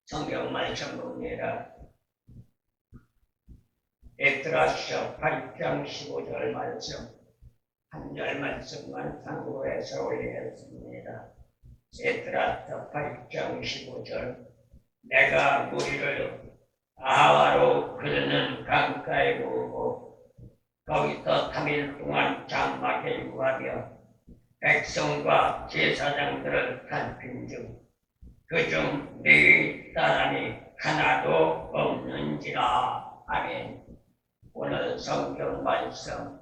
성경 말씀 봅니다. 에스라서 8장 15절 말씀 한 절 말씀만 참고해서 올리겠습니다. 에스라서 8장 15절 내가 무리를 아하와로 흐르는 강가에 모으고 거기서 3일 동안 장막에 유하며 백성과 제사장들을 살핀즉 그중 네 사람이 하나도 없는지라. 아멘. 오늘 성경 말씀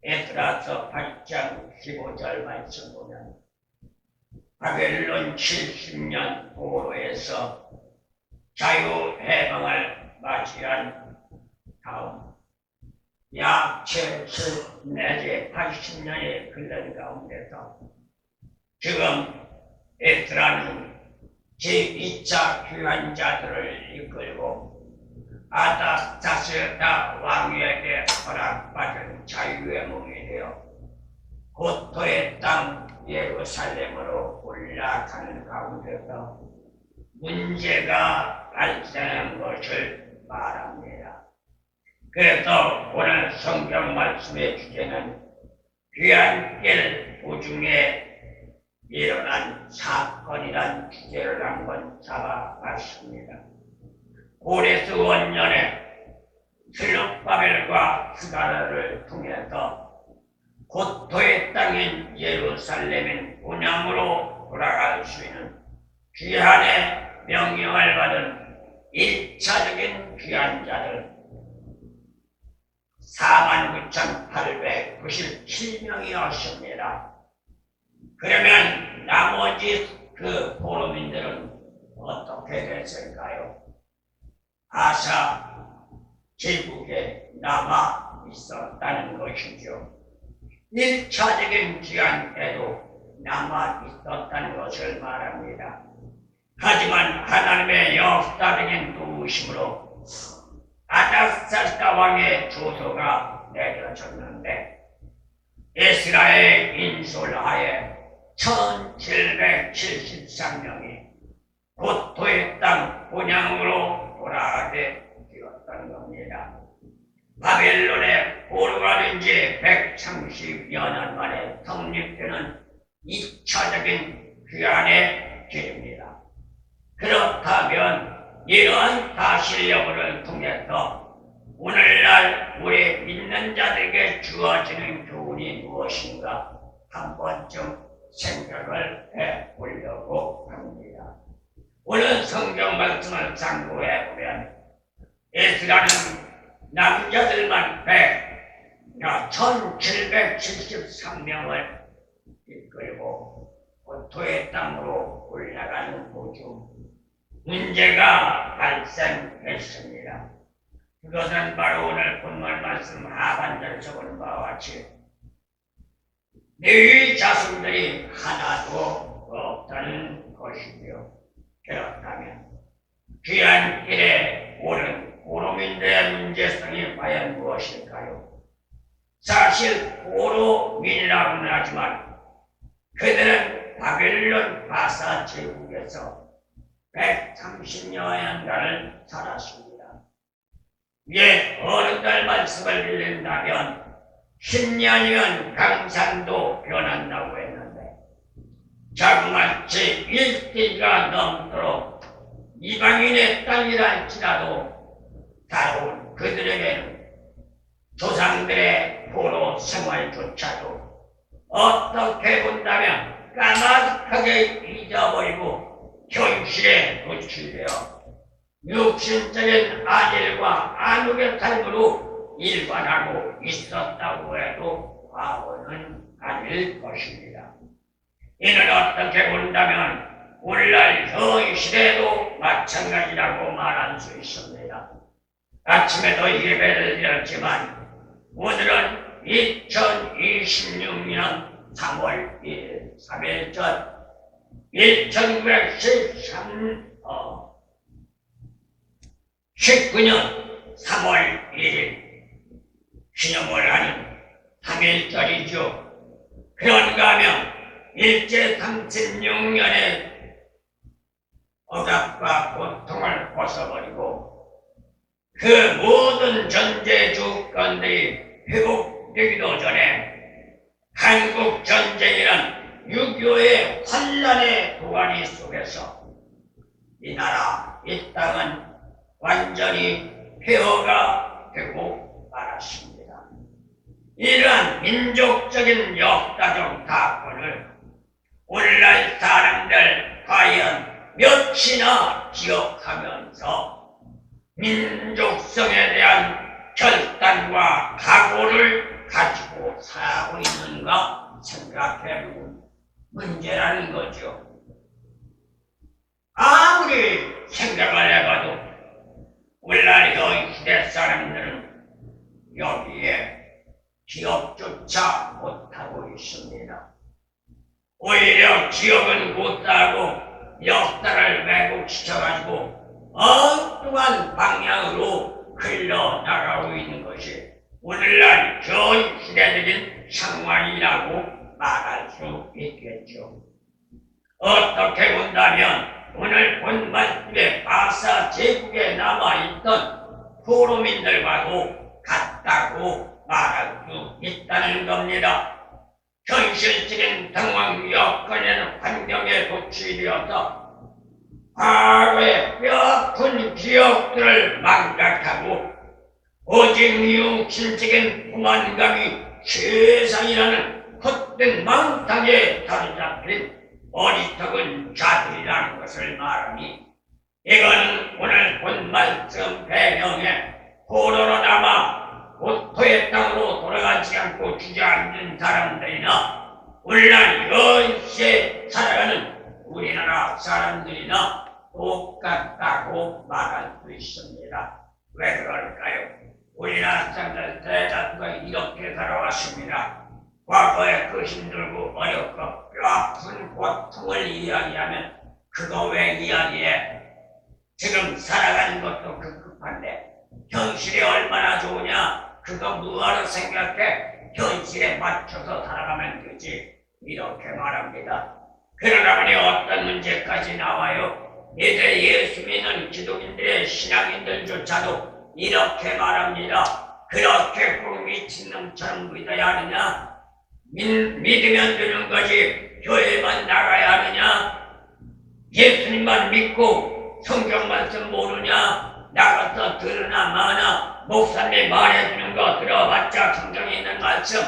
에스라서 8장 15절 말씀 보면 바벨론 70년 포로에서 자유해방을 맞이한 다음 약 70 내지 80년이 흘른 가운데서 지금 에스라는 제2차 귀환자들을 이끌고 아닥사스다 왕에게 허락받은 자유의 몸이 되어 고토의 땅 예루살렘으로 올라가는 가운데서 문제가 발생한 것을 말합니다. 그래서 오늘 성경 말씀의 주제는 귀환길 도중에 일어난 사건이란 주제를 한번 잡아봤습니다. 고레스 원년에 스룹바벨과 스가랴를 통해서 고토의 땅인 예루살렘인 본향으로 돌아갈 수 있는 귀환의 명령을 받은 1차적인 귀환자들 49,897명이었습니다. 그러면 나머지 그 포로민들은 어떻게 됐을까요? 아사 제국에 남아 있었다는 것이죠. 1차적인 귀환 때도 남아 있었다는 것을 말합니다. 하지만 하나님의 역사적인 도우심으로 아닥사스다 왕의 조서가 내려졌는데 에스라의 인솔하에 1773명이 고토의 땅 본향으로 돌아가게 되었던 겁니다. 바벨론의 포로가 된 지 130여 년 만에 성립되는 2차적인 귀환의 길입니다. 그렇다면 이러한 사실 여부를 통해서 오늘날 우리 믿는 자들에게 주어지는 교훈이 무엇인가 한 번쯤 생각을 해보려고 합니다. 오늘 성경 말씀을 참고해보면 에스라는 남자들만 1773명을 이끌고 고토의 땅으로 올라가는 도중 문제가 발생했습니다. 그것은 바로 오늘 본문 말씀 하반절에서 보는 바와 같이 레위 자손들이 하나도 없다는 것이며 그렇다면 귀한 길에 오른 포로민들의 문제성이 과연 무엇일까요? 사실 포로민이라고는 하지만 그들은 바벨론 바사 제국에서 130여 년간을 살았습니다. 어른들 말씀을 빌린다면 10년이면 강산도 변한다고 했는데 자그마치 1세기가 넘도록 이방인의 땅이라 할지라도 다른 그들에게는 조상들의 포로 생활조차도 어떻게 본다면 까마득하게 잊어버리고 현실에 노출되어 육신적인 안일과 안욕의 삶으로 일관하고 있었다고 해도 과언은 아닐 것입니다. 이는 어떻게 본다면 오늘날 현실에도 마찬가지라고 말할 수 있습니다. 아침에도 예배를 드렸지만 오늘은 2026년 3월 1일 3일 전 1919년 3월 1일 기념을 하는 3일절이죠. 그런가 하면 일제 36년에 억압과 고통을 벗어버리고 그 모든 전제 주권들이 회복되기도 전에 한국 전쟁이란 6.25의 환란의 도가니 속에서 이 나라, 이 땅은 완전히 폐허가 되고 말았습니다. 이러한 민족적인 역사적 사건을 오늘날 사람들 과연 몇이나 기억하면서 민족성에 대한 결단과 각오를 가지고 살아가고 있는가 생각해보는 문제라는 거죠. 아무리 생각을 해봐도 오늘날 이 시대 사람들은 여기에 기억조차 못하고 있습니다. 오히려 기억은 못하고 역사를 왜곡시켜가지고 엉뚱한 방향으로 흘러나가고 있는 것이 오늘날 전 시대적인 상황이라고 말할 수 있겠죠. 어떻게 본다면 오늘 본 말씀에 바사 제국에 남아있던 포로민들과도 같다고 말할 수 있다는 겁니다. 현실적인 상황 여건에는 환경에 노출되어서 과거의 뼈아픈 기억들을 망각하고 오직 육신적인 포만감이 세상이라는 헛된 망상에 사로잡힌 어리석은 자들이라는 것을 말하니 이건 오늘 본 말씀 배경에 포로로 남아 고토의 땅으로 돌아가지 않고 주저앉은 사람들이나 오늘날 현시에 살아가는 우리나라 사람들이나 똑같다고 말할 수 있습니다. 왜 그럴까요? 우리나라 사람들 대다수가 이렇게 살아왔습니다. 과거에 그 힘들고 어렵고 뼈아픈 고통을 이야기하면 그거 왜 이야기해? 지금 살아가는 것도 급급한데 현실이 얼마나 좋으냐? 그거 뭐하러 생각해? 현실에 맞춰서 살아가면 되지. 이렇게 말합니다. 그러다 보니 어떤 문제까지 나와요? 이제 예수 믿는 기독인들의 신앙인들조차도 이렇게 말합니다. 그렇게 꼭 미친놈처럼 믿어야 하느냐? 믿으면 되는 거지 교회만 나가야 하느냐? 예수님만 믿고 성경 말씀 모르냐? 나가서 들으나 마나 목사님 말해주는 거 들어봤자 성경에 있는 말씀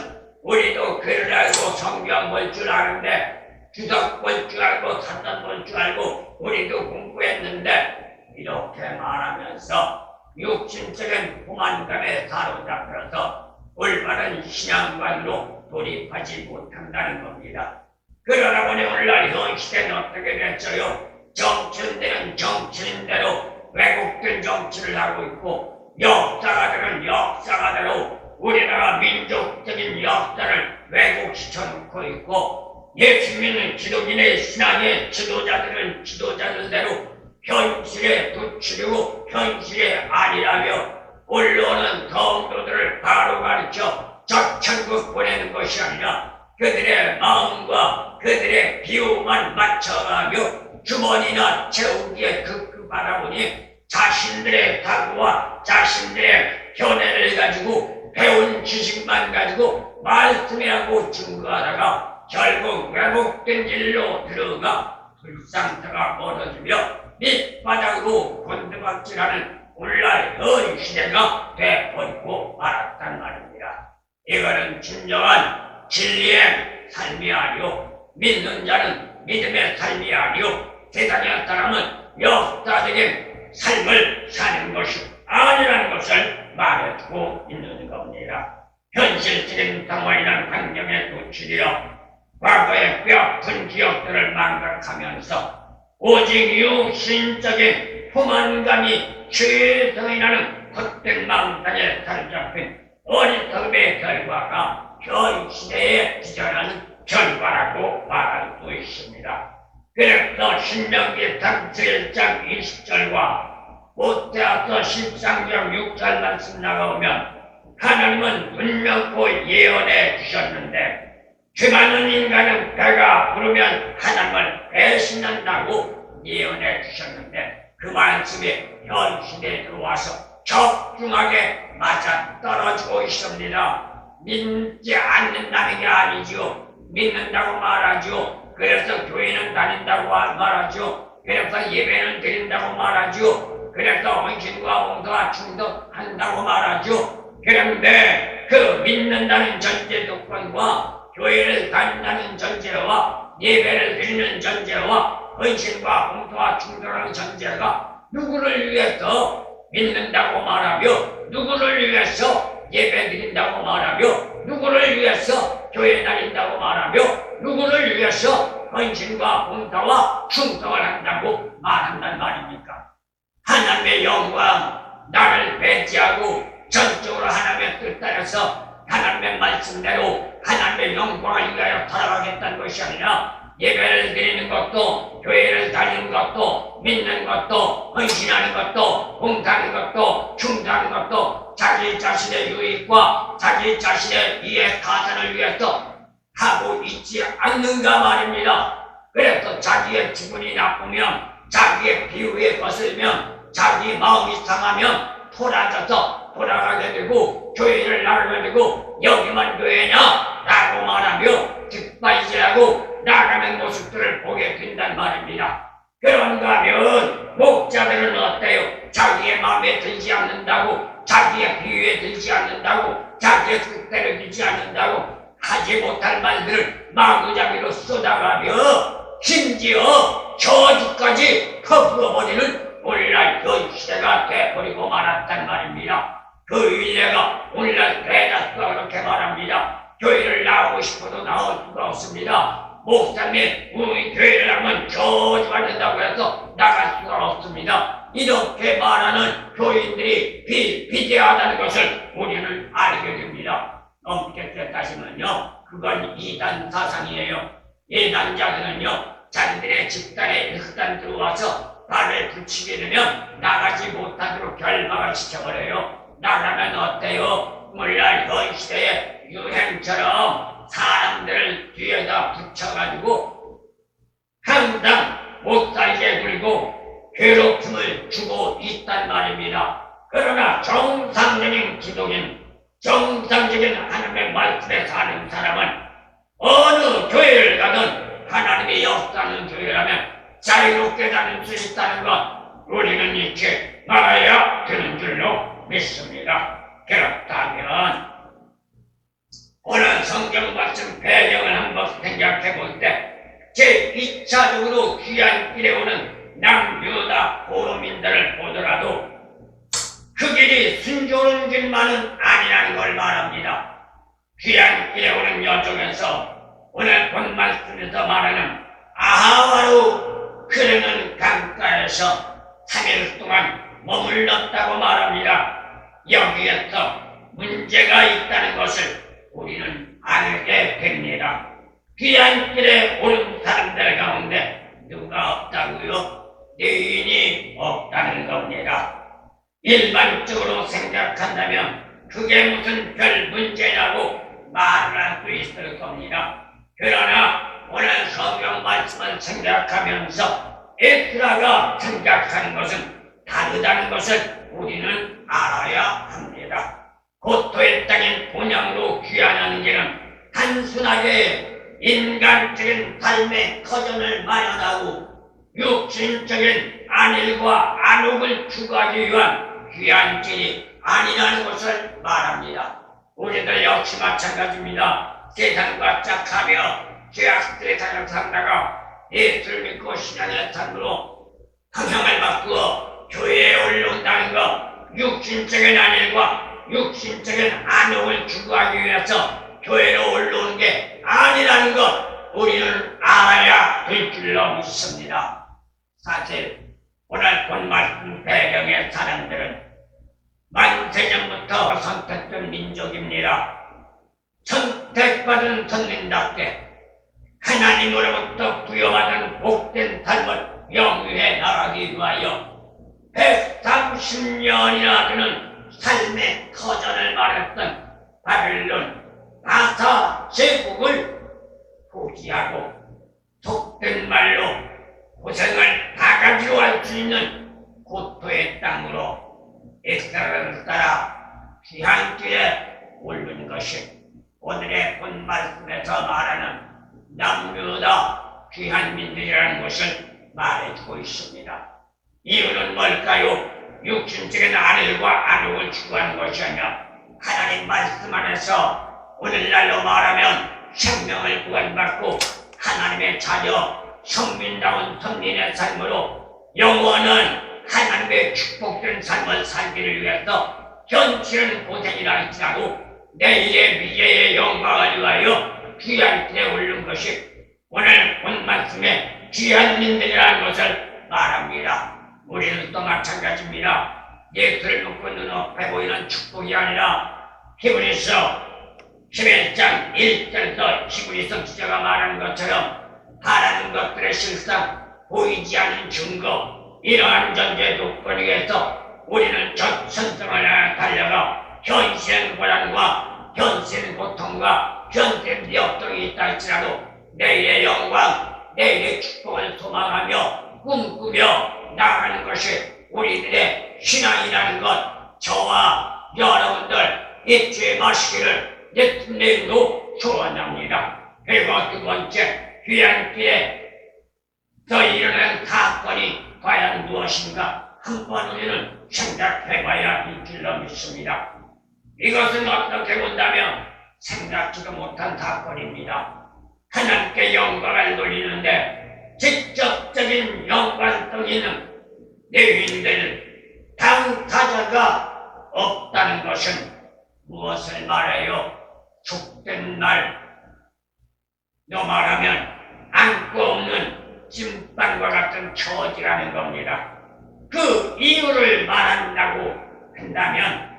우리도 글을 알고 성경 볼 줄 아는데 주석 볼 줄 알고 산단 볼 줄 알고 우리도 공부했는데 이렇게 말하면서 육신적인 포만감에 사로잡혀서 올바른 신앙관으로 돌입하지 못한다는 겁니다. 그러다 보니 오늘날 현 시대는 어떻게 됐어요? 정치인들은 정치인대로 왜곡된 정치를 하고 있고 역사가들은 역사가대로 우리나라 민족적인 역사를 왜곡시켜 놓고 있고 예수 믿는 기독인의 신앙의 지도자들은 지도자들대로 현실에 부추기고 현실에 아니라며 올라오는 성도들을 바로 가르쳐 저 천국 보내는 것이 아니라 그들의 마음과 그들의 비유만 맞춰가며 주머니나 채우기에 급급 바라보니 자신들의 각오와 자신들의 견해를 가지고 배운 지식만 가지고 말씀이라고 증거하다가 결국 왜곡된 길로 들어가 불상사가 멀어지며 밑바닥으로 곤두박질하는 오늘날 현 시대가 돼버리고 말았단 말입니다. 이거는 진정한 진리의 삶이 아니오 믿는 자는 믿음의 삶이 아니오 세상의 사람은 역사적인 삶을 사는 것이 아니라는 것을 말해주고 있는 겁니다. 현실적인 상황이란 환경에 노출되어 과거의 뼈아픈 기억들을 망각하면서 오직 육신적인 포만감이 최성이라는 헛된 망상에 사로잡힌 어리석음의 결과가 현 시대에 기전하는 결과라고 말할 수 있습니다. 그래서 신명기 31장 20절과 모태아서 13장 6절 말씀 나가오면 하나님은 분명코 예언해 주셨는데 그 많은 인간은 배가 부르면 하나님을 배신한다고 예언해 주셨는데 그 말씀이 현 시대에 들어와서 적중하게 맞아 떨어지고 있습니다. 믿지 않는다는 게 아니지요. 믿는다고 말하지요. 그래서 교회는 다닌다고 말하지요. 그래서 예배는 드린다고 말하지요. 그래서 헌신과 봉사와 충성한다고 말하지요. 그런데 그 믿는다는 전제 조건과 교회를 다닌다는 전제와 예배를 드리는 전제와 헌신과 봉사와 충성하는 전제가 누구를 위해서 믿는다고 말하며 누구를 위해서 예배 드린다고 말하며 누구를 위해서 교회 다닌다고 말하며 누구를 위해서 헌신과 봉사와 충성을 한다고 말한단 말입니까? 하나님의 영광, 나를 배제하고 전적으로 하나님의 뜻 따라서 하나님의 말씀대로 하나님의 영광을 위하여 살아가겠다는 것이 아니라 예배를 드리는 것도 교회를 다니는 것도 믿는 것도 헌신하는 것도 봉사하는 것도 충성하는 것도 자기 자신의 유익과 자기 자신의 이해 가산을 위해서 하고 있지 않는가 말입니다. 그래서 자기의 기분이 나쁘면 자기의 비유에 거슬면 자기 마음이 상하면 토라져서 돌아가게 되고 교회를 나가게 되고 여기만 교회냐 라고 말하며 뒷바이질하고 나가는 모습들을 보게 된단 말입니다. 그런가 하면 목자들은 어때요? 자기의 마음에 들지 않는다고 자기의 비유에 들지 않는다고 자기의 뜻대로 되지 않는다고 하지 못할 말들을 마구잡이로 쏟아가며 심지어 저주까지 퍼부어버리는 오늘날 그 시대가 돼버리고 말았단 말입니다. 그 일례가 오늘날 대다수가 그렇게 말합니다. 교회를 나오고 싶어도 나올 수가 없습니다. 목사님, 우리 교회를 하면 저주받는다고 해서 나갈 수가 없습니다. 이렇게 말하는 교인들이 비대하다는 것을 우리는 알게 됩니다. 엄격히 따지면요, 그건 이단 사상이에요. 이단자들은요, 자기들의 집단에 흑단 들어와서 발을 붙이게 되면 나가지 못하도록 결박을 시켜버려요. 나가면 어때요? 오늘날 현 시대의 유행처럼 사람들을 뒤에다 붙여가지고 항상 못살게 굴고 괴롭힘을 주고 있단 말입니다. 그러나 정상적인 기독인, 정상적인 하나님의 말씀에 사는 사람은 어느 교회를 가든 하나님의 역사하는 교회라면 자유롭게 다닐 수 있다는 것 우리는 이렇게 알아야 되는 줄로 믿습니다. 그렇다면 오늘 성경 말씀 배경을 한번 생각해 볼 때 제1차적으로 귀한 길에 오는 남유다 고로민들을 보더라도 그 길이 순조로운 길만은 아니라는 걸 말합니다. 귀한 길에 오는 여정에서 오늘 본 말씀에서 말하는 아하와로 흐르는 강가에서 3일 동안 머물렀다고 말합니다. 여기에서 문제가 있다는 것을 우리는 알게 됩니다. 귀한 길에 오른 사람들 가운데 누가 없다고요? 유인이 없다는 겁니다. 일반적으로 생각한다면 그게 무슨 별 문제냐고 말을 할 수 있을 겁니다. 그러나 오늘 성경 말씀을 생각하면서 에스라가 생각하는 것은 다르다는 것을 우리는 알아야 합니다. 고토의 땅인 본향으로 귀환하는 길은 단순하게 인간적인 삶의 터전을 마련하고 육신적인 안일과 안옥을 추구하기 위한 귀한 길이 아니라는 것을 말합니다. 우리들 역시 마찬가지입니다. 세상과 짝하며 죄악들의 삶을 살다가 예수를 믿고 신앙의 삶으로 방향을 바꾸어 교회에 올라온다는 것, 육신적인 안일과 육신적인 안옥을 추구하기 위해서 교회로 올라오는 게 아니라는 것 우리는 알아야 될 줄로 믿습니다. 사실 오늘 본 말씀 배경의 사람들은 만세전부터 선택된 민족입니다. 선택받은 선민답게 하나님으로부터 부여받은 복된 삶을 영위해 나가기 위하여 130년이나 되는 삶의 터전을 말했던 바벨론 바사 제국을 포기하고 속된 말로 고생을 다 가지고 할 수 있는 고토의 땅으로 이스라엘을 따라 귀한 길에 오른 것이 오늘의 본 말씀에서 말하는 남유다 귀한 민들이라는 것을 말해주고 있습니다. 이유는 뭘까요? 육신적인 아들과 아들을 추구하는 것이 아니라 하나님 말씀 안에서 오늘날로 말하면 생명을 구원받고 하나님의 자녀 성민다운 성민의 삶으로 영원한 하나님의 축복된 삶을 살기를 위해서 현실은 고생이라 할지라도 내일의 미래의 영광을 위하여 귀한 길에 오른 것이 오늘 본 말씀에 귀한 민들이라는 것을 말합니다. 우리는 또 마찬가지입니다. 예수를 믿고 눈앞에 보이는 축복이 아니라 히브리서 11장 1절에서 히브리서 기자가 말하는 것처럼 바라는 것들의 실상, 보이지 않는 증거, 이러한 전제 조건 위에서 우리는 첫 선성을 달려가 현실의 고난과 현실의 고통과 현실의 역동이 있다 할지라도 내일의 영광, 내일의 축복을 소망하며 꿈꾸며 나가는 것이 우리들의 신앙이라는 것, 저와 여러분들 잊지 마시기를 예수님도 소원합니다. 그리고 두 번째, 귀한 길에서 일어난 사건이 과연 무엇인가 한번 우리는 생각해봐야 할 줄로 믿습니다. 이것은 어떻게 본다면 생각지도 못한 사건입니다. 하나님께 영광을 돌리는데 직접적인 영광성 있는 레위인들 당사자가 없다는 것은 무엇을 말해요? 죽된 날로 말하면 안고 없는 찐빵과 같은 처지라는 겁니다. 그 이유를 말한다고 한다면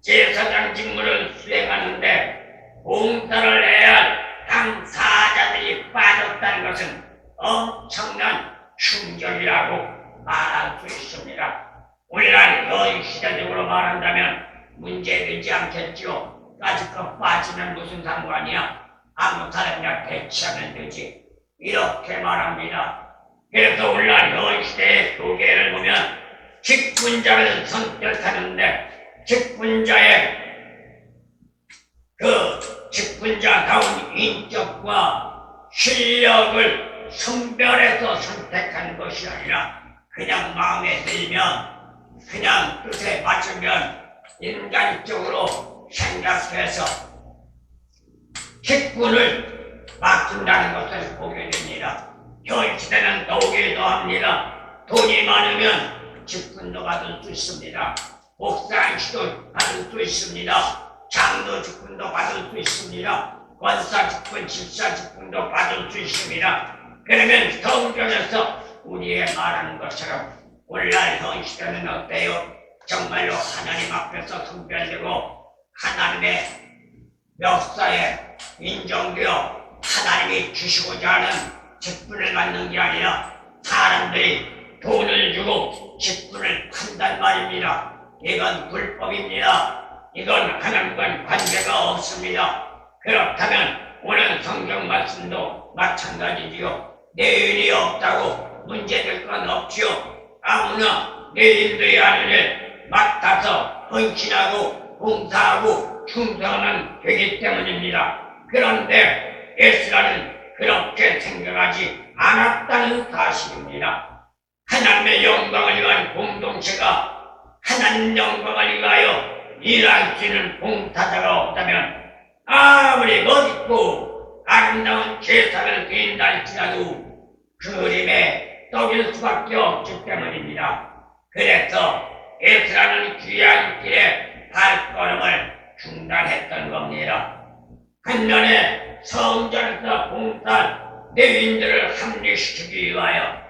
제사장 직무를 수행하는데 봉사를 해야 할 당사자들이 빠졌다는 것은 엄청난 충격이라고 말할 수 있습니다. 오늘날 현 시대적으로 말한다면 문제되지 않겠지요. 까짓것 빠지면 무슨 상관이야? 아무 사람이나 대치하면 되지. 이렇게 말합니다. 그래서 오늘날 현 시대의 교계를 보면 직분자를 선택하는데 직분자의 그 직분자다운 인격과 실력을 선별해서 선택하는 것이 아니라 그냥 마음에 들면 그냥 뜻에 맞으면 인간적으로 생각해서 직분을 맡긴다는 것을 보게 됩니다. 현 시대는 더욱이 더합니다. 돈이 많으면 직분도 받을 수 있습니다. 목사님도 받을 수 있습니다. 장로 직분도 받을 수 있습니다. 권사 직분, 집사 직분도 받을 수 있습니다. 그러면 성경에서 우리의 말하는 것처럼 오늘날 현 시대는 어때요? 정말로 하나님 앞에서 선별되고 하나님의 역사에 인정되어 하나님이 주시고자 하는 직분을 받는 게 아니라 사람들이 돈을 주고 직분을 판단 말입니다. 이건 불법입니다. 이건 하나님과는 관계가 없습니다. 그렇다면 오늘 성경 말씀도 마찬가지지요. 내인이 없다고 문제될 건 없지요. 아무나 내인들이 하는 일 맡아서 헌신하고 봉사하고 충성하면 되기 때문입니다. 그런데 에스라는 그렇게 생각하지 않았다는 사실입니다. 하나님의 영광을 위한 공동체가 하나님 영광을 위하여 일할 수 있는 봉사자가 없다면 아무리 멋있고 아름다운 제사를 드린다 할지라도 그림에 떡일 수밖에 없기 때문입니다. 그래서 에스라는 귀한 길에 발걸음을 중단했던 겁니다. 한년에 성전에서 봉사할 레위인들을 합류시키기 위하여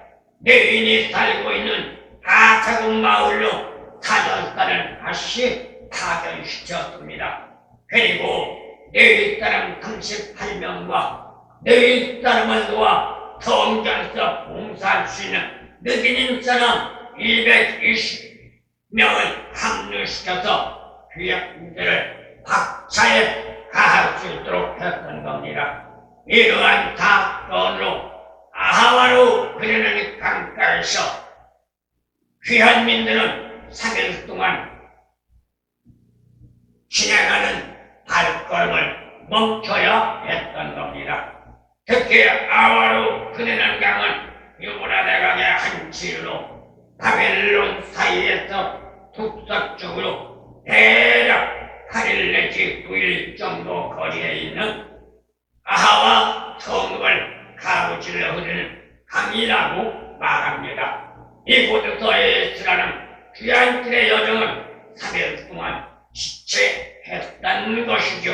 레위인이 살고 있는 아차국 마을로 사절단을 다시 파견시켰습니다. 그리고 레위 사람 38명과 레위 사람을 도와 성전에서 봉사할 수 있는 느기님 사람 220명을 합류시켜서 귀약들을 박차에 가할 수 있도록 했던 겁니다. 이러한 사건으로 아하와로 흐르는 강가에서 귀한민들은 3일 동안 진행하는 발걸음을 멈춰야 했던 겁니다. 특히 아하와로 흐르는 강은 유브라데강의 한 지류로 바벨론 사이에서 북서쪽으로 대략 8일 내지 9일 정도 거리에 있는 아하와 성읍을 가로질러 흐르는 강이라고 말합니다. 이곳에서 에스라는 귀한 길의 여정을 3일 동안 지체했다는 것이죠.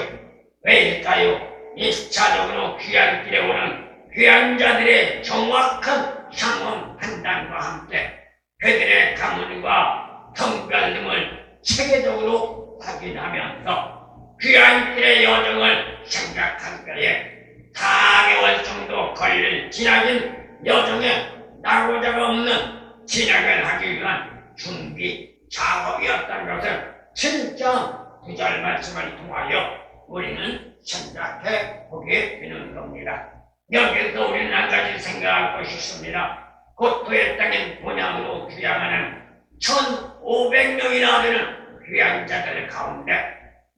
왜일까요? 1차적으로 귀한 길에 오는 귀한 자들의 정확한 상황 판단과 함께 그들의 가문과 성별 등을 체계적으로 확인하면서 귀한 길의 여정을 생각한 때에 4개월 정도 걸릴 진학인 여정에 나고자가 없는 진학을 하기 위한 준비 작업이었던 것을 진짜 구절 말씀을 통하여 우리는 생각해 보게 되는 겁니다. 여기서 우리는 한 가지 생각할 것이 있습니다. 고토의 땅인 본향으로 귀향하는 1,500명이나 되는 귀한 자들 가운데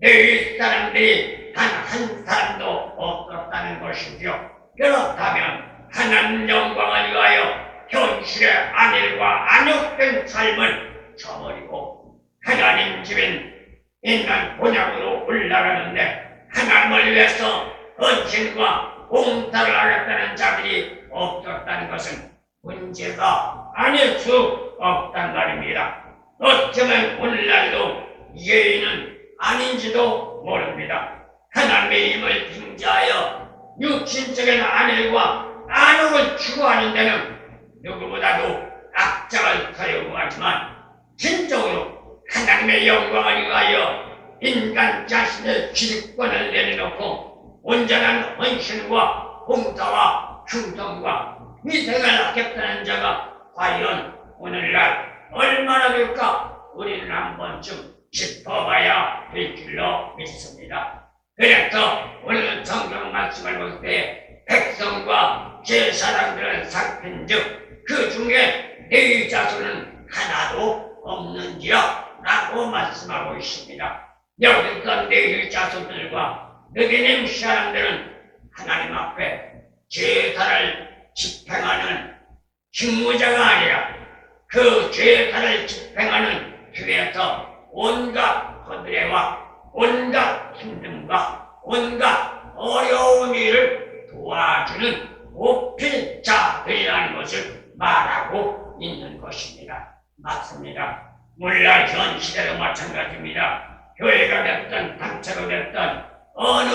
너희 사람들이 단 한 사람도 없었다는 것이죠. 그렇다면 하나님 영광을 위하여 현실의 안일과 안욕된 삶을 저버리고 하나님 집인 인간 본향으로 올라가는데 하나님을 위해서 헌신과 봉사를 하겠다는 자들이 없었다는 것은 문제가 아닐 수 없단 말입니다. 어쩌면 오늘날도 예의는 아닌지도 모릅니다. 하나님의 힘을 빙자하여 육신적인 안일과 안욕을 추구하는 데는 누구보다도 악작을 서려고 하지만 진정으로 하나님의 영광을 위하여 인간 자신의 기득권을 내려놓고 온전한 헌신과 봉사와 충성과 희생을 하겠다는 자가 과연 오늘날 얼마나 될까 우리는 한 번쯤 짚어봐야 될 줄로 믿습니다. 그래서 오늘 성경 말씀을 볼 때 백성과 제사장들을 살핀즉 그 중에 네 자손은 하나도 없는지라 라고 말씀하고 있습니다. 여기서 네 자손들과 느헤님 사람들은 하나님 앞에 제사를 집행하는 직무자가 아니라 그 제사를 집행하는 뒤에서 온갖 허드레와 온갖 힘듦과 온갖 어려운 일을 도와주는 보필자들이라는 것을 말하고 있는 것입니다. 맞습니다. 물론 현 시대도 마찬가지입니다. 교회가 됐든 단체가 됐든 어느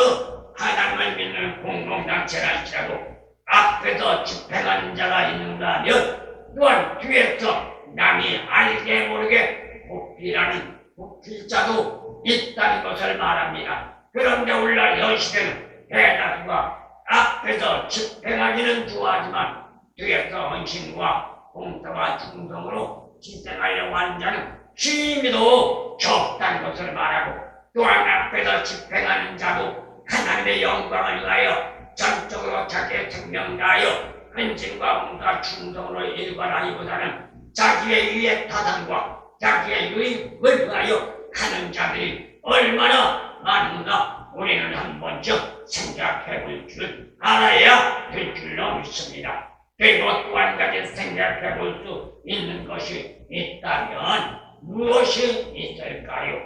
하나님을 믿는 공동단체라 할지라도 앞에서 집행하는 자가 있는가 하면 또한 뒤에서 남이 알게 모르게 보필하는 보필자도 있다는 것을 말합니다. 그런데 오늘날 현 시대는 대다수가 앞에서 집행하기는 좋아하지만 뒤에서 헌신과 봉사와 충성으로 희생하려고 하는 자는 힘이도 적다는 것을 말하고 또한 앞에서 집행하는 자도 하나님의 영광을 위하여 전적으로 자기의 생명 다하여 헌신과 봉사 충성으로 일관하기보다는 자기의 위의 타산과 자기의 유익을 위하여 하는 자들이 얼마나 많은가 우리는 한 번쯤 생각해 볼 줄 알아야 될 줄로 믿습니다. 그리고 또 한 가지 생각해 볼 수 있는 것이 있다면 무엇이 있을까요?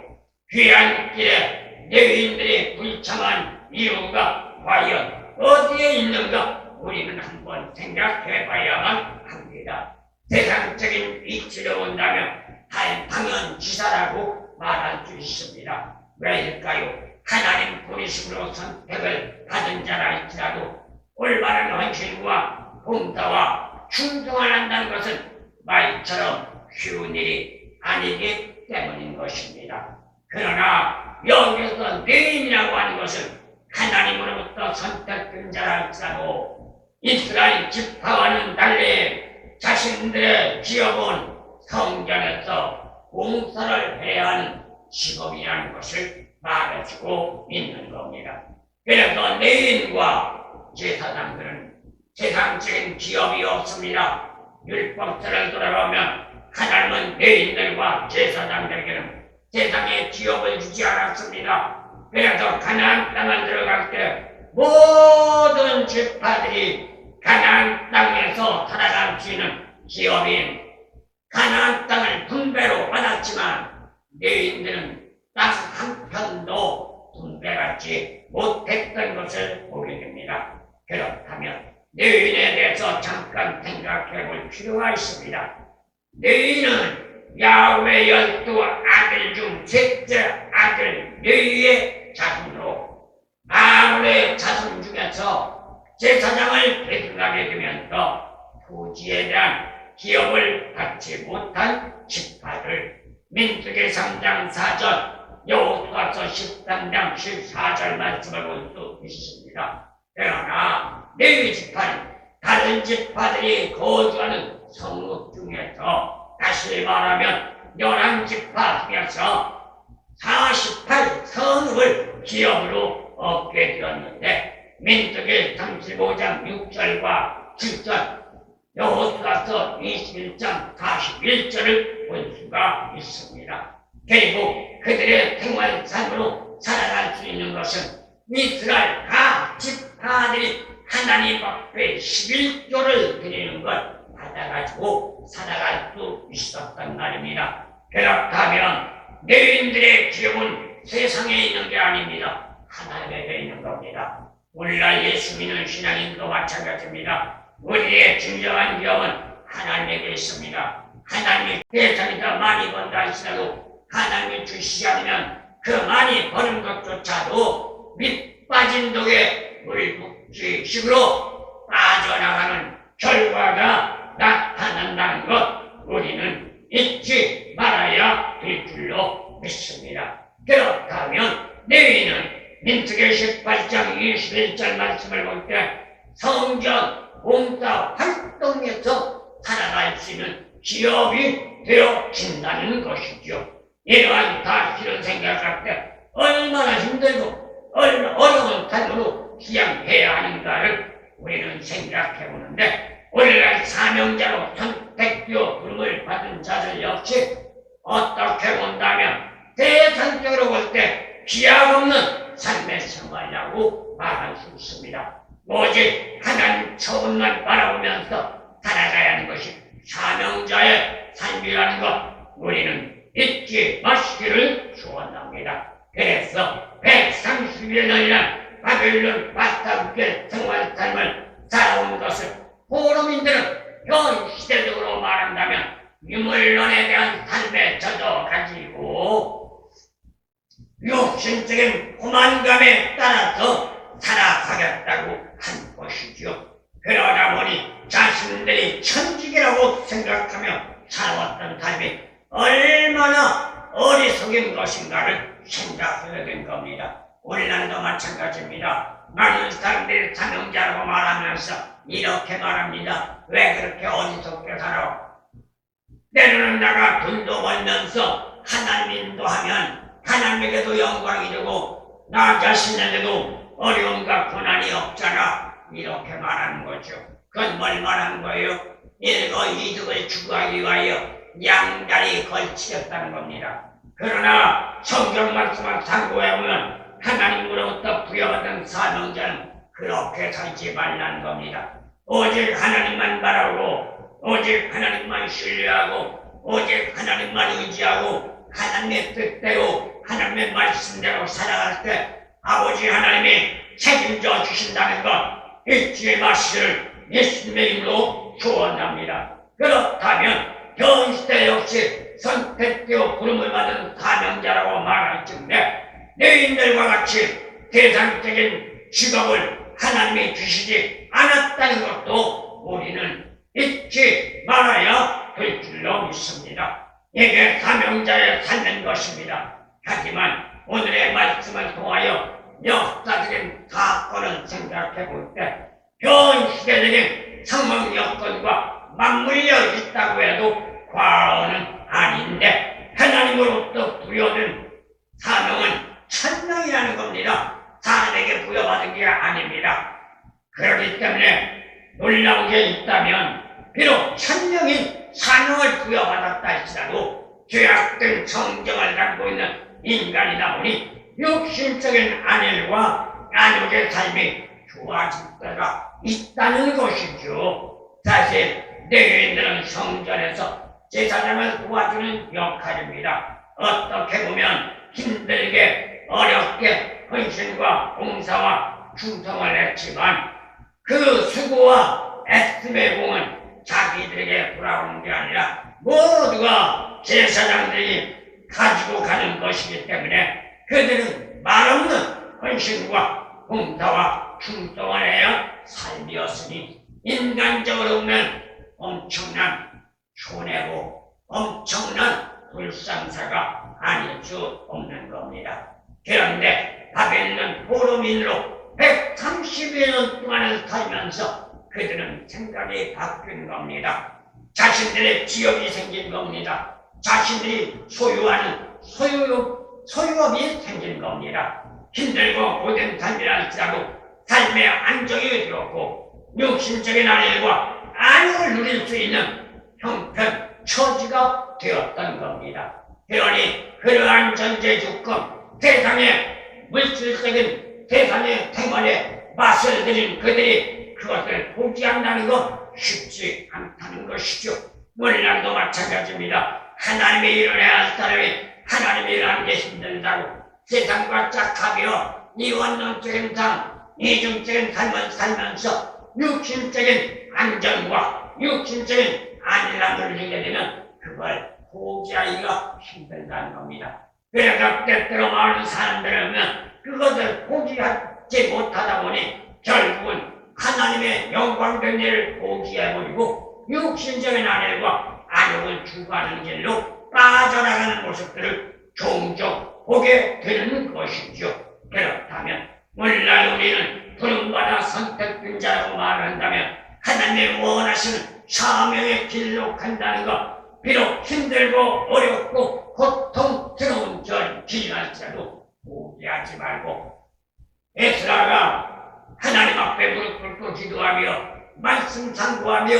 귀한 길에 레위인들이 불참한 이유가 과연 어디에 있는가 우리는 한번 생각해 봐야만 합니다. 세상적인 위치로 온다면 당연지사라고 말할 수 있습니다. 왜일까요? 하나님 부르심으로 선택을 받은 자라 할지라도 올바른 헌신과 봉사와 충성을 한다는 것은 말처럼 쉬운 일이 아니기 때문인 것입니다. 그러나 여기서 레위인이라고 하는 것은 하나님으로부터 선택된 자라 할지라도 이스라엘 지파와는 달리 자신들의 지어본 성전에서 봉사를 해야 하는 직업이라는 것을 말해주고 있는 겁니다. 그래서 레위인과 제사장들은 세상적인 기업이 없습니다. 율법서를 돌아보면 하나님은 레위인들과 제사장들에게는 세상에 기업을 주지 않았습니다. 그래서 가나안 땅을 들어갈 때 모든 지파들이 가나안 땅에서 살아갈 수 있는 기업인 가나안 땅을 분배로 받았지만 레위인들은 딱 한 편도 분배받지 못했던 것을 보게 됩니다. 그렇다면 레위인에 대해서 잠깐 생각해 볼 필요가 있습니다. 레위인은 야훼 12 아들 중 셋째 아들 레위의 자손으로 아론의 자손 중에서 제사장을 계승하게 되면서 토지에 대한 기업을 받지 못한 지파들 민수기 3장 4절 여호수아서 13장 14절 말씀을 볼 수 있습니다. 그러나 레위 지파는 다른 지파들이 거주하는 성읍 중에서 다시 말하면 11지파 중에서 48성읍을 기업으로 얻게 되었는데 민수기 35장 6절과 7절 여호수아서 21장 41절을 볼 수가 있습니다. 결국 그들의 생활 삶으로 살아갈 수 있는 것은 이스라엘 각 지파들이 하나님 앞에 11조를 드리는 것 받아가지고 살아갈 수 있었단 말입니다. 그렇다면 레위인들의 기업은 세상에 있는 게 아닙니다. 하나님에게 있는 겁니다. 오늘날 예수 믿는 신앙인도 마찬가지입니다. 우리의 진정한 기업은 하나님에게 있습니다. 하나님이 세상에 더 많이 번다 할지라도 하나님이 주시지 않으면 그 많이 버는 것조차도 밑 빠진 독에 물붓기식으로 빠져나가는 결과가 나타난다는 것 우리는 잊지 말아야 될 줄로 믿습니다. 그렇다면 레위인은 민수기 18장 21절 말씀을 볼 때 성전 봉사 활동에서 살아갈 수 있는 기업이 되어진다는 것이죠. 이러한 사실을 생각할 때 얼마나 힘들고 얼마나 어려운 삶으로 기양해야 하는가를 우리는 생각해 보는데 오늘날 사명자로 선택되어 부름을 받은 자들 역시 어떻게 본다면 대상적으로 볼 때 기약 없는 삶의 생활이라고 말할 수 있습니다. 오직 하나님 처음만 바라보면서 살아가야 하는 것이 사명자의 삶이라는 것 우리는 잊지 마시기를 소원합니다. 그래서 130년이나 바벨론 바타국의 생활 삶을 살아온 것을 포로민들은 현 시대적으로 말한다면 유물론에 대한 삶에 젖어 가지고 육신적인 포만감에 따라서 살아가겠다고 한 것이죠. 그러다 보니 자신들이 천직이라고 생각하며 살아왔던 삶이 얼마나 어리석인 것인가를 생각하게 된 겁니다. 오늘날도 마찬가지입니다. 많은 사람들이 사명자라고 말하면서 이렇게 말합니다. 왜 그렇게 어리석게 살아? 때로는 나가 돈도 벌면서 하나님 인도하면 하나님에게도 영광이 되고 나 자신에게도 어려움과 고난이 없잖아. 이렇게 말하는 거죠. 그건 뭘 말하는 거예요? 일거 이득을 추구하기 위하여 양다리 걸치겠다는 겁니다. 그러나 성경 말씀을 참고해보면 하나님으로부터 부여받은 사명자는 그렇게 살지 말라는 겁니다. 오직 하나님만 바라보고 오직 하나님만 신뢰하고 오직 하나님만 의지하고 하나님의 뜻대로 하나님의 말씀대로 살아갈 때 아버지 하나님이 책임져 주신다는 것 잊지 마시기를 예수님의 이름으로 소원합니다. 그렇다면 현 시대 역시 선택되어 부름을 받은 사명자라고 말할 텐데 레위인들과 같이 대상적인 직업을 하나님이 주시지 않았다는 것도 우리는 잊지 말아야 될 줄로 믿습니다. 이게 사명자의 삶인 것입니다. 하지만 오늘의 말씀을 통하여 역사적인 사건을 생각해 볼 때 현 시대적인 상황 여건과 맞물려 있다고 해도 과언은 아닌데 하나님으로부터 부여된 사명은 천명이라는 겁니다. 사람에게 부여받은 게 아닙니다. 그렇기 때문에 죄악된 성정을 갖고 있는 인간이다 보니 육신적인 안일과 안욕의 삶이 좋아질 때가 있다는 것이죠. 사실 내인들은 성전에서 제사장을 도와주는 역할입니다. 어떻게 보면 힘들게 어렵게 헌신과 봉사와 충성을 했지만 그 수고와 애씀의 공은 자기들에게 돌아오는 게 아니라 모두가 제사장들이 가지고 가는 것이기 때문에 그들은 말없는 헌신과 봉사와 충성을 해야 삶이었으니 인간적으로 보면 엄청난 손해고 엄청난 불상사가 아닐 수 없는 겁니다. 그런데 바벨론 포로민으로 130여 년 동안을 살면서 그들은 생각이 바뀐 겁니다. 자신들의 지역이 생긴 겁니다. 자신들이 소유하는 소유업이 생긴 겁니다. 힘들고 고된 삶이랄지라도 삶의 안정이 되었고 육신적인 안일과 안욕을 누릴 수 있는 형편, 처지가 되었던 겁니다. 그러니 그러한 전제 조건, 세상의 물질적인 세상의 생활에 맛을 들인 그들이 그것을 포기한다는 건 쉽지 않다는 것이죠. 오늘날도 마찬가지입니다. 하나님의 일을 해야 할 사람이 하나님의 일을 하는 게 힘들다고 세상과 짝하며 이 원론적인 삶, 이중적인 삶을 살면서 육신적인 안정과 육신적인 안일함을 누리게 되면 그걸 포기하기가 힘들다는 겁니다. 그래서 때때로 많은 사람들을 보면 그것을 포기하지 못하다 보니 결국은 하나님의 영광된 일을 포기해버리고 육신적인 안일과 안욕을 추구하는 길로 빠져나가는 모습들을 종종 보게 되는 것이죠. 그렇다면 오늘날 우리는 부름받아 선택된 자라고 말한다면 하나님의 원하시는 사명의 길로 간다는 것, 비록 힘들고 어렵고 고통스러운 길이랄지라도 포기하지 말고 에스라가 하나님 앞에 무릎 꿇고 기도하며 말씀 상고하며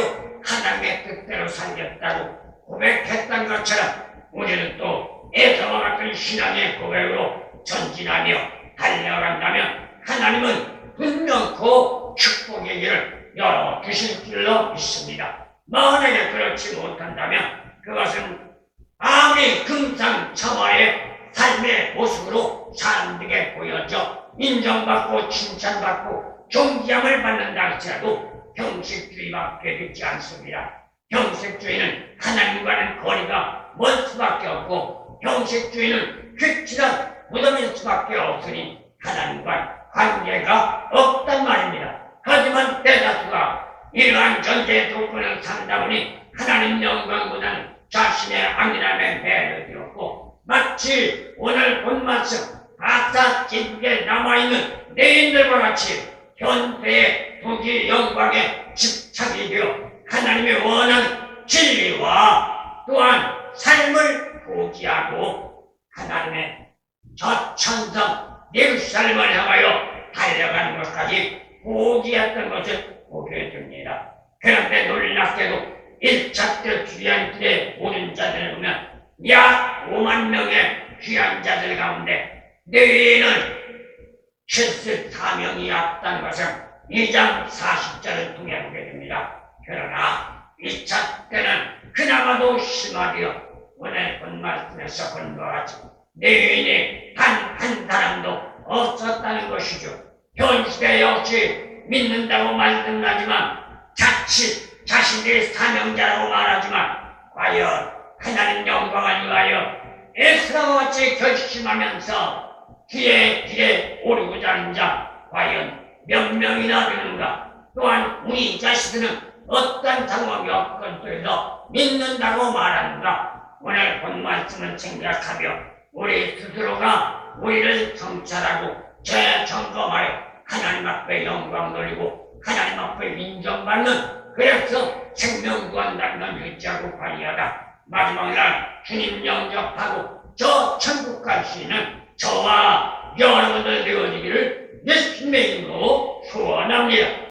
하나님의 뜻대로 살겠다고 고백했던 것처럼 우리는 또 에스라와 같은 신앙의 고백으로 전진하며 달려간다면 하나님은 분명코 축복의 길을 열어주실 줄로 믿습니다. 만약에 그렇지 못한다면 그것은 아무리 금상첨화의 삶의 모습으로 사람들에게 보여져 인정받고 칭찬받고 존귀함을 받는다 할지라도 형식주의밖에 되지 않습니다. 형식주의는 하나님과는 거리가 멀 수밖에 없고 형식주의는 휘칠한 무덤일 수밖에 없으니 하나님과 관계가 없단 말입니다. 하지만 대다수가 이러한 전제 조건을 산다 보니 하나님 영광보다는 자신의 안일함에 배를 되었고 마치 오늘 본 말씀 아사 기쁘게 남아있는 내인들과 같이 현세의 부귀 영광에 집착이 되어 하나님의 원하는 진리와 또한 삶을 포기하고 하나님의 저천성 예루살렘을 향하여 달려가는 것까지 포기했던 것을 보게 됩니다. 그런데 놀랍게도 1차 때 귀한 길에 오른 자들을 보면 약 5만 명의 귀한 자들 가운데 너희는 74명이 왔다는 것은 2장 40절을 통해 보게 됩니다. 그러나 2차 때는 그나마도 심하게요. 오늘 본 말씀에서 본 것 같이 너희는 단 한 사람도 없었다는 것이죠. 현실에 역시 믿는다고 말씀하지만 자칫 자신들의 사명자라고 말하지만 과연 하나님 영광을 위하여 에스라와 같이 결심하면서 길에 오르고자 하는 자 과연 몇 명이나 되는가? 또한 우리 자신들은 어떤 상황 여건 속에서 믿는다고 말하는가? 오늘 본 말씀을 생각하며 우리 스스로가 우리를 성찰하고 재점검하여 하나님 앞에 영광 돌리고 하나님 앞에 인정받는 그래서 생명 구한다는 걸 유지하고 발휘하다 마지막 날 주님 영접하고 저 천국 갈 수 있는 저와 여러분들 되어지기를 예수님의 이름으로 소원합니다.